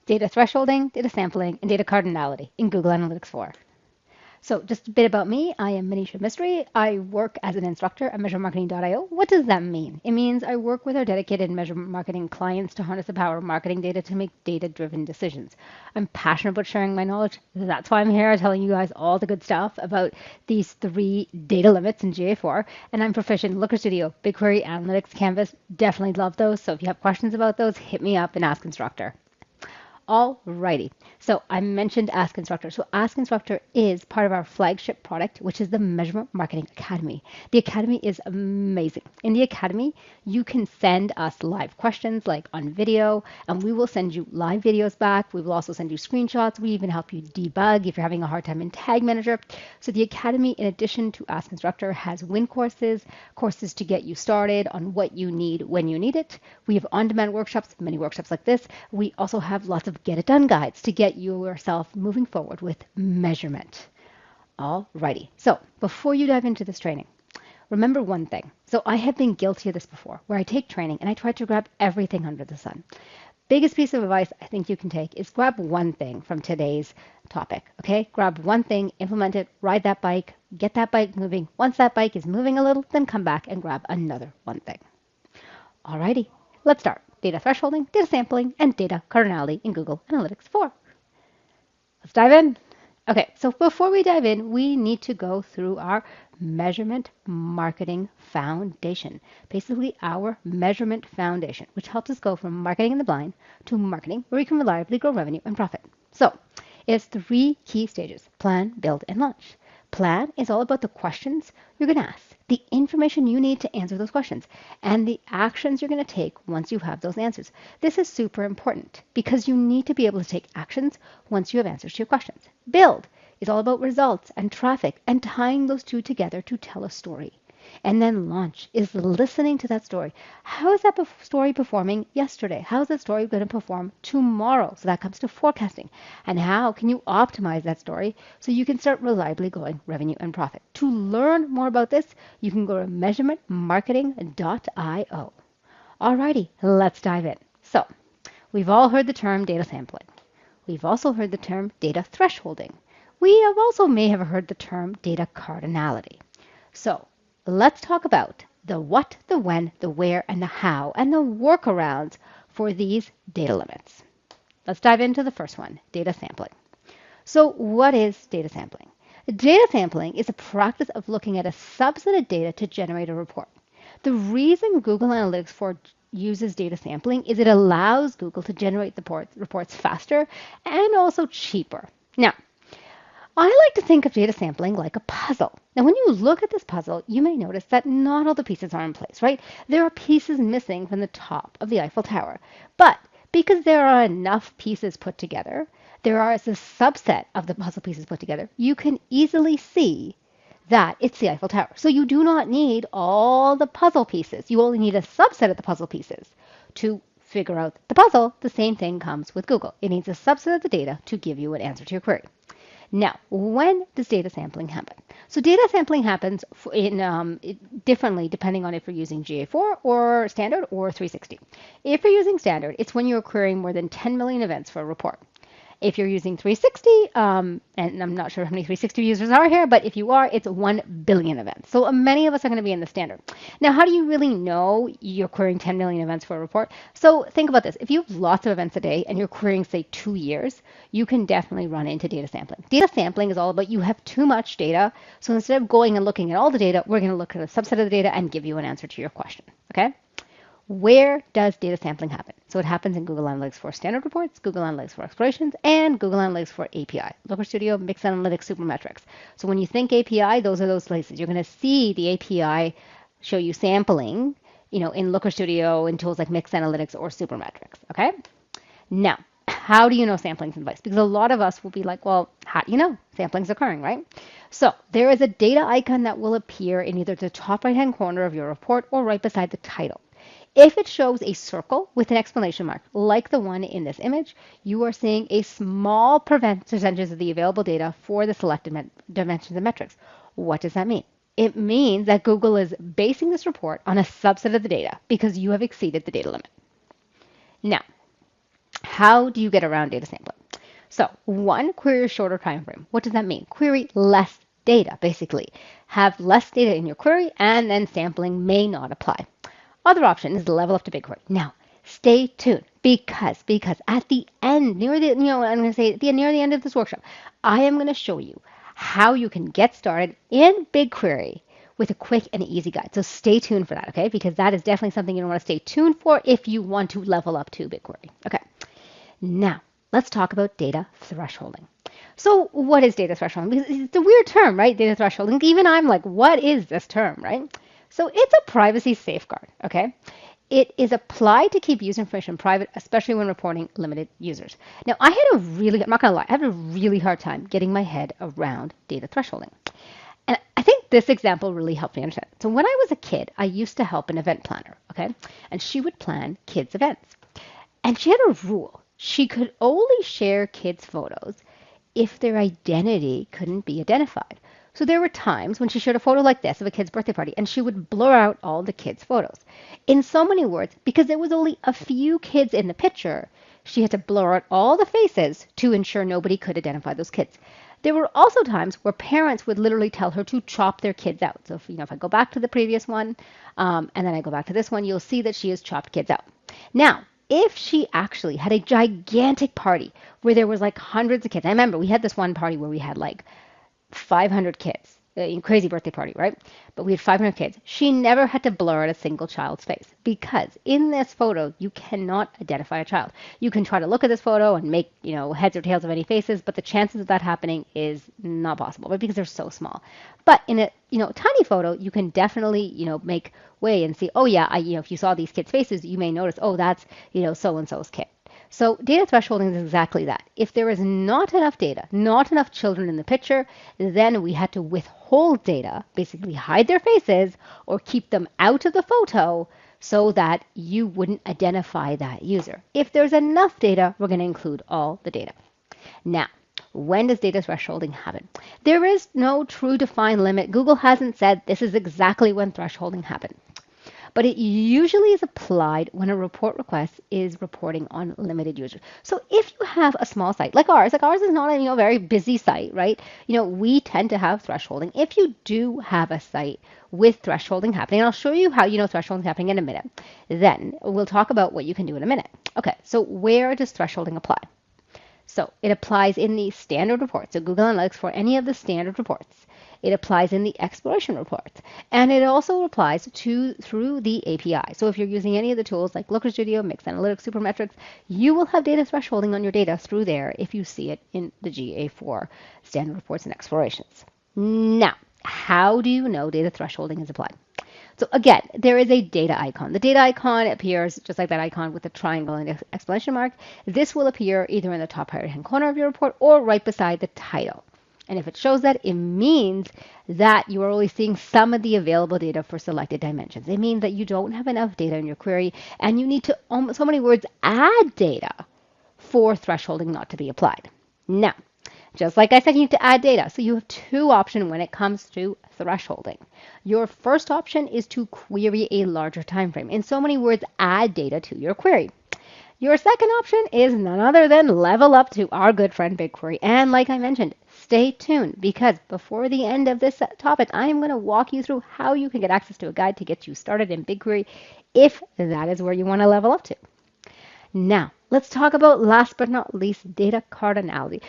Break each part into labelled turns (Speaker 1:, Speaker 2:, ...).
Speaker 1: data thresholding, data sampling, and data cardinality in Google Analytics 4. So just a bit about me. I am Manisha Mistry. I work as an instructor at measuremarketing.io. What does that mean? It means I work with our dedicated measurement marketing clients to harness the power of marketing data to make data-driven decisions. I'm passionate about sharing my knowledge. That's why I'm here telling you guys all the good stuff about these 3 data limits in GA4. And I'm proficient in Looker Studio, BigQuery, Analytics, Canvas. Definitely love those. So if you have questions about those, hit me up and ask instructor. Alrighty. So I mentioned Ask Instructor. So Ask Instructor is part of our flagship product, which is the Measurement Marketing Academy. The Academy is amazing. In the Academy, you can send us live questions like on video, and we will send you live videos back. We will also send you screenshots. We even help you debug if you're having a hard time in Tag Manager. So the Academy, in addition to Ask Instructor, has win courses, courses to get you started on what you need when you need it. We have on-demand workshops, many workshops like this. We also have lots of get it done guides to get yourself moving forward with measurement. Alrighty. So before you dive into this training, remember one thing. So I have been guilty of this before, where I take training and I try to grab everything under the sun. Biggest piece of advice I think you can take is grab one thing from today's topic. Okay? Grab one thing, implement it, ride that bike, get that bike moving. Once that bike is moving a little, then come back and grab another one thing. Alrighty. Let's start. Data thresholding, data sampling, and data cardinality in Google Analytics 4. Let's dive in. Okay, so before we dive in, we need to go through our measurement marketing foundation. Basically, our measurement foundation, which helps us go from marketing in the blind to marketing where we can reliably grow revenue and profit. So it's 3 key stages: plan, build, and launch. Plan is all about the questions you're going to ask, the information you need to answer those questions, and the actions you're going to take once you have those answers. This is super important because you need to be able to take actions once you have answers to your questions. Build is all about results and traffic and tying those two together to tell a story. And then launch is listening to that story. How is that story performing yesterday? How is that story going to perform tomorrow? So that comes to forecasting. And how can you optimize that story so you can start reliably growing revenue and profit? To learn more about this, you can go to measurementmarketing.io. Alrighty, let's dive in. So we've all heard the term data sampling. We've also heard the term data thresholding. We have also may have heard the term data cardinality. So let's talk about the what, the when, the where, and the how, and the workarounds for these data limits. Let's dive into the first one, data sampling. So what is data sampling? Data sampling is a practice of looking at a subset of data to generate a report. The reason Google Analytics 4 uses data sampling is it allows Google to generate the reports faster and also cheaper. Now, I like to think of data sampling like a puzzle. Now, when you look at this puzzle, you may notice that not all the pieces are in place, right? There are pieces missing from the top of the Eiffel Tower. But because there are enough pieces put together, there is a subset of the puzzle pieces put together, you can easily see that it's the Eiffel Tower. So you do not need all the puzzle pieces. You only need a subset of the puzzle pieces to figure out the puzzle. The same thing comes with Google. It needs a subset of the data to give you an answer to your query. Now, when does data sampling happen? So data sampling happens differently depending on if you're using GA4 or standard or 360. If you're using standard, it's when you're querying more than 10 million events for a report. If you're using 360, and I'm not sure how many 360 users are here, but if you are, it's 1 billion events. So many of us are going to be in the standard. Now, how do you really know you're querying 10 million events for a report? So think about this. If you have lots of events a day and you're querying, say, 2 years, you can definitely run into data sampling. Data sampling is all about you have too much data. So instead of going and looking at all the data, we're going to look at a subset of the data and give you an answer to your question. Okay? Where does data sampling happen? So it happens in Google Analytics 4 standard reports, Google Analytics 4 explorations, and Google Analytics 4 API, Looker Studio, Mixed Analytics, Supermetrics. So when you think API, those are those places. You're going to see the API show you sampling, in Looker Studio in tools like Mixed Analytics or Supermetrics. Okay? Now, how do you know sampling's in place? Because a lot of us will be like, well, how do you know sampling's occurring, right? So there is a data icon that will appear in either the top right-hand corner of your report or right beside the title. If it shows a circle with an exclamation mark, like the one in this image, you are seeing a small percentage of the available data for the selected dimensions and metrics. What does that mean? It means that Google is basing this report on a subset of the data because you have exceeded the data limit. Now, how do you get around data sampling? So one, query a shorter time frame. What does that mean? Query less data, basically. Have less data in your query, and then sampling may not apply. Other option is level up to BigQuery. Now, stay tuned because at the end, near the I'm going to say near the end of this workshop, I am going to show you how you can get started in BigQuery with a quick and easy guide. So stay tuned for that, okay? Because that is definitely something you want to stay tuned for if you want to level up to BigQuery. Okay. Now, let's talk about data thresholding. So what is data thresholding? Because it's a weird term, right? Data thresholding. Even I'm like, what is this term, right? So it's a privacy safeguard, okay? It is applied to keep user information private, especially when reporting limited users. Now, I'm not gonna lie, I had a really hard time getting my head around data thresholding. And I think this example really helped me understand. So when I was a kid, I used to help an event planner, okay? And she would plan kids' events. And she had a rule. She could only share kids' photos if their identity couldn't be identified. So there were times when she shared a photo like this of a kid's birthday party, and she would blur out all the kids' photos. In so many words, because there was only a few kids in the picture, she had to blur out all the faces to ensure nobody could identify those kids. There were also times where parents would literally tell her to chop their kids out. So if I go back to the previous one, and then I go back to this one, you'll see that she has chopped kids out. Now, if she actually had a gigantic party where there was like hundreds of kids, I remember we had this one party where we had like 500 kids, crazy birthday party, right? But we had 500 kids. She never had to blur out a single child's face because in this photo, you cannot identify a child. You can try to look at this photo and make, heads or tails of any faces, but the chances of that happening is not possible, right? Because they're so small. But in a, tiny photo, you can definitely, make way and see, oh yeah, if you saw these kids' faces, you may notice, oh, that's, so-and-so's kid. So data thresholding is exactly that. If there is not enough data, not enough children in the picture, then we had to withhold data, basically hide their faces or keep them out of the photo so that you wouldn't identify that user. If there's enough data, we're going to include all the data. Now, when does data thresholding happen? There is no true defined limit. Google hasn't said this is exactly when thresholding happens. But it usually is applied when a report request is reporting on limited users. So if you have a small site like ours is not a very busy site, right? We tend to have thresholding. If you do have a site with thresholding happening, and I'll show you how thresholding is happening in a minute, then we'll talk about what you can do in a minute. Okay, so where does thresholding apply? So it applies in the standard reports. So Google Analytics for any of the standard reports. It applies in the exploration reports. And it also applies through the API. So if you're using any of the tools like Looker Studio, Mix Analytics, Supermetrics, you will have data thresholding on your data through there if you see it in the GA4 standard reports and explorations. Now, how do you know data thresholding is applied? So again, there is a data icon. The data icon appears just like that icon with a triangle and exclamation mark. This will appear either in the top right-hand corner of your report or right beside the title. And if it shows that, it means that you are only seeing some of the available data for selected dimensions. It means that you don't have enough data in your query and you need to, so many words, add data for thresholding not to be applied. Now, just like I said, you need to add data. So you have two options when it comes to thresholding. Your first option is to query a larger time frame. In so many words, add data to your query. Your second option is none other than level up to our good friend BigQuery. And like I mentioned, stay tuned because before the end of this topic, I am going to walk you through how you can get access to a guide to get you started in BigQuery if that is where you want to level up to. Now, let's talk about last but not least, data cardinality.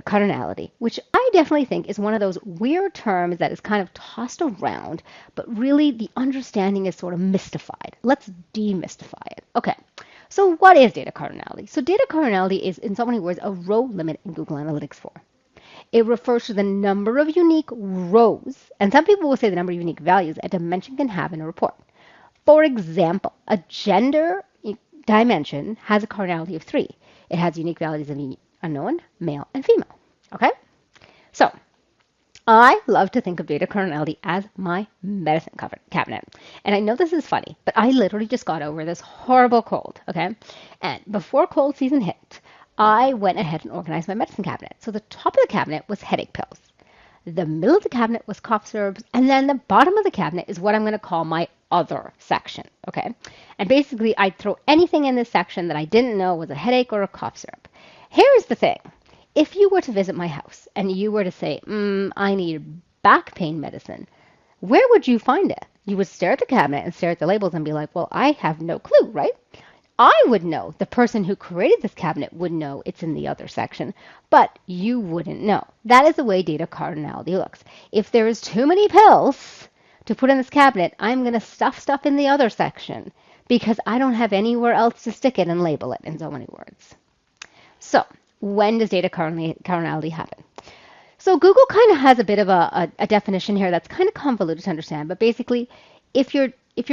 Speaker 1: Cardinality, which I definitely think is one of those weird terms that is kind of tossed around, but really the understanding is sort of mystified. Let's demystify it. Okay, so what is data cardinality? So data cardinality is, in so many words, a row limit in Google Analytics 4. It refers to the number of unique rows, and some people will say the number of unique values a dimension can have in a report. For example, a gender dimension has a cardinality of 3. It has unique values of unknown, male, and female. Okay? So, I love to think of data cardinality as my medicine cabinet. And I know this is funny, but I literally just got over this horrible cold, okay? And before cold season hit, I went ahead and organized my medicine cabinet. So the top of the cabinet was headache pills. The middle of the cabinet was cough syrups, and then the bottom of the cabinet is what I'm going to call my other section, okay? And basically, I'd throw anything in this section that I didn't know was a headache or a cough syrup. Here's the thing. If you were to visit my house and you were to say, I need back pain medicine, where would you find it? You would stare at the cabinet and stare at the labels and be like, well, I have no clue, right? I would know. The person who created this cabinet would know it's in the other section, but you wouldn't know. That is the way data cardinality looks. If there is too many pills to put in this cabinet, I'm going to stuff in the other section because I don't have anywhere else to stick it and label it in so many words. So when does data cardinality happen? So Google kind of has a bit of a definition here that's kind of convoluted to understand, but basically, if you're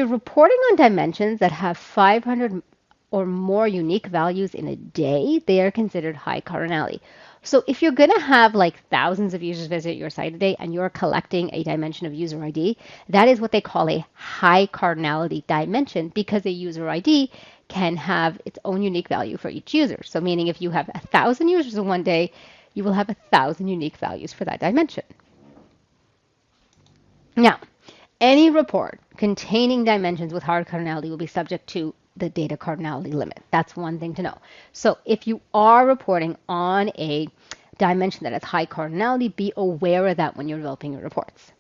Speaker 1: reporting on dimensions that have 500 or more unique values in a day, they are considered high cardinality. So if you're going to have like thousands of users visit your site a day and you're collecting a dimension of user ID, that is what they call a high cardinality dimension because a user ID can have its own unique value for each user. So meaning if you have 1,000 users in one day, you will have 1,000 unique values for that dimension. Now, any report containing dimensions with hard cardinality will be subject to the data cardinality limit. That's one thing to know. So if you are reporting on a dimension that has high cardinality, be aware of that when you're developing your reports.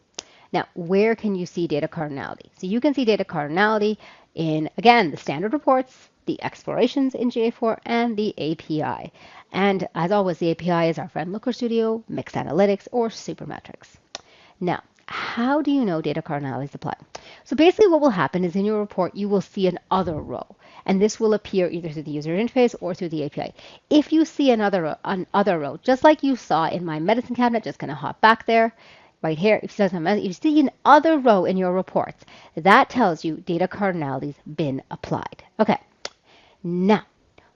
Speaker 1: Now, where can you see data cardinality? So you can see data cardinality in, again, the standard reports, the explorations in GA4, and the API. And as always, the API is our friend Looker Studio, Mixed Analytics, or Supermetrics. Now, how do you know data cardinality is applied? So basically what will happen is in your report, you will see an other row. And this will appear either through the user interface or through the API. If you see another row, just like you saw in my medicine cabinet, just going to hop back there, right here, if you see an other row in your reports, that tells you data cardinality's been applied. Okay, now,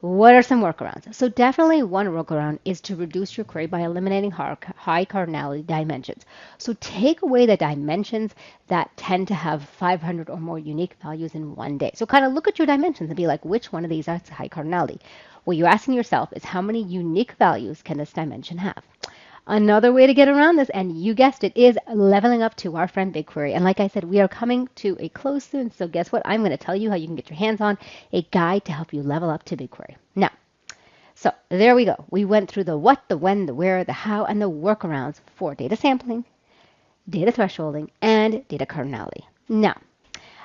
Speaker 1: what are some workarounds? So definitely one workaround is to reduce your query by eliminating high cardinality dimensions. So take away the dimensions that tend to have 500 or more unique values in one day. So kind of look at your dimensions and be like, which one of these has high cardinality? What you're asking yourself is how many unique values can this dimension have? Another way to get around this, and you guessed it, is leveling up to our friend BigQuery. And like I said, we are coming to a close soon. So guess what? I'm going to tell you how you can get your hands on a guide to help you level up to BigQuery. Now, so there we go. We went through the what, the when, the where, the how, and the workarounds for data sampling, data thresholding, and data cardinality. Now,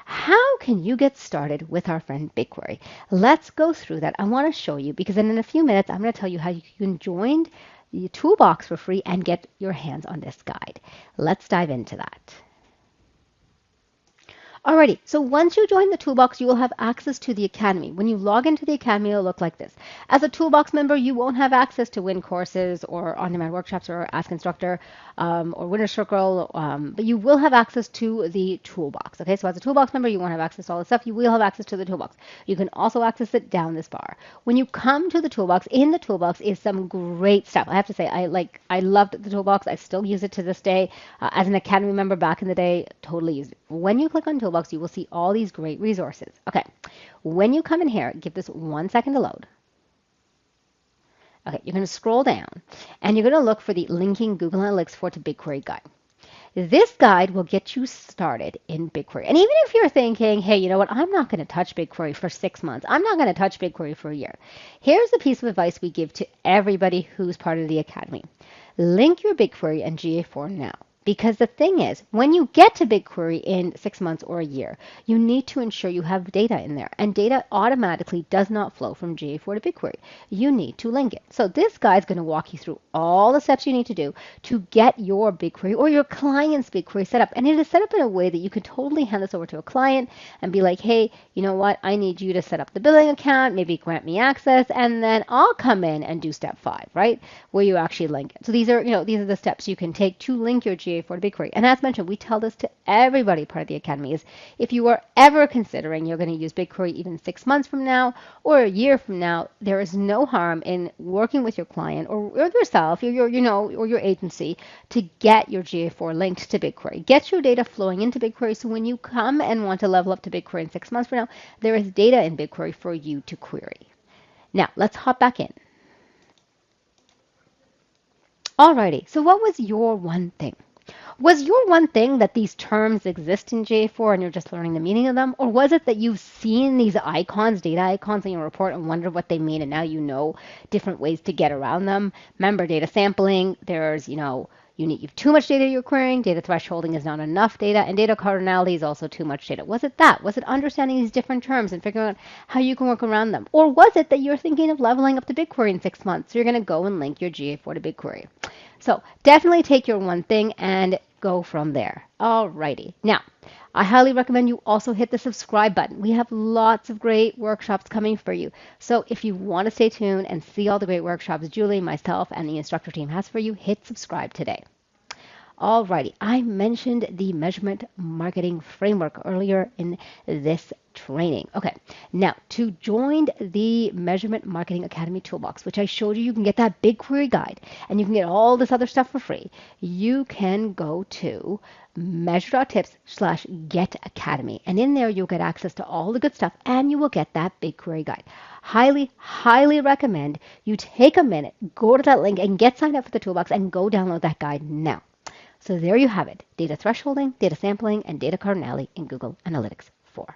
Speaker 1: how can you get started with our friend BigQuery? Let's go through that. I want to show you because then in a few minutes, I'm going to tell you how you can join the toolbox for free and get your hands on this guide. Let's dive into that. Alrighty, so once you join the toolbox, you will have access to the Academy. When you log into the Academy, it'll look like this. As a toolbox member, you won't have access to win courses or on-demand workshops or Ask Instructor or Winner Circle, but you will have access to the toolbox. Okay, so as a toolbox member, you won't have access to all the stuff. You will have access to the toolbox. You can also access it down this bar. When you come to the toolbox, in the toolbox is some great stuff. I have to say, I loved the toolbox. I still use it to this day. As an Academy member back in the day, totally used it. When you click on toolbox, you will see all these great resources. Okay, when you come in here, give this 1 second to load. Okay, you're going to scroll down and you're going to look for the Linking Google Analytics for to BigQuery guide. This guide will get you started in BigQuery. And even if you're thinking, hey, you know what, I'm not going to touch BigQuery for 6 months. I'm not going to touch BigQuery for a year. Here's the piece of advice we give to everybody who's part of the Academy. Link your BigQuery and GA4 now. Because the thing is, when you get to BigQuery in 6 months or a year, you need to ensure you have data in there. And data automatically does not flow from GA4 to BigQuery. You need to link it. So this guide is going to walk you through all the steps you need to do to get your BigQuery or your client's BigQuery set up. And it is set up in a way that you can totally hand this over to a client and be like, hey, you know what? I need you to set up the billing account, maybe grant me access, and then I'll come in and do step 5, right? Where you actually link it. So these are the steps you can take to link your GA4 to BigQuery. And as mentioned, we tell this to everybody part of the Academy is if you are ever considering you're going to use BigQuery even 6 months from now or a year from now, there is no harm in working with your client or yourself or your agency to get your GA4 linked to BigQuery. Get your data flowing into BigQuery so when you come and want to level up to BigQuery in 6 months from now, there is data in BigQuery for you to query. Now, let's hop back in. Alrighty, so what was your one thing? Was your one thing that these terms exist in GA4 and you're just learning the meaning of them? Or was it that you've seen these icons, data icons in your report and wondered what they mean and now you know different ways to get around them? Remember, data sampling, there's, you have too much data you're querying, data thresholding is not enough data, and data cardinality is also too much data. Was it that? Was it understanding these different terms and figuring out how you can work around them? Or was it that you're thinking of leveling up to BigQuery in 6 months? So you're going to go and link your GA4 to BigQuery. So definitely take your one thing and go from there. Alrighty. Now, I highly recommend you also hit the subscribe button. We have lots of great workshops coming for you. So if you want to stay tuned and see all the great workshops Julie, myself, and the instructor team has for you, hit subscribe today. Alrighty, I mentioned the measurement marketing framework earlier in this training. Okay, now to join the Measurement Marketing Academy Toolbox, which I showed you, you can get that BigQuery guide and you can get all this other stuff for free. You can go to measure.tips/getacademy, and in there you'll get access to all the good stuff and you will get that BigQuery guide. Highly, highly recommend you take a minute, go to that link and get signed up for the Toolbox and go download that guide now. So there you have it, data thresholding, data sampling, and data cardinality in Google Analytics 4.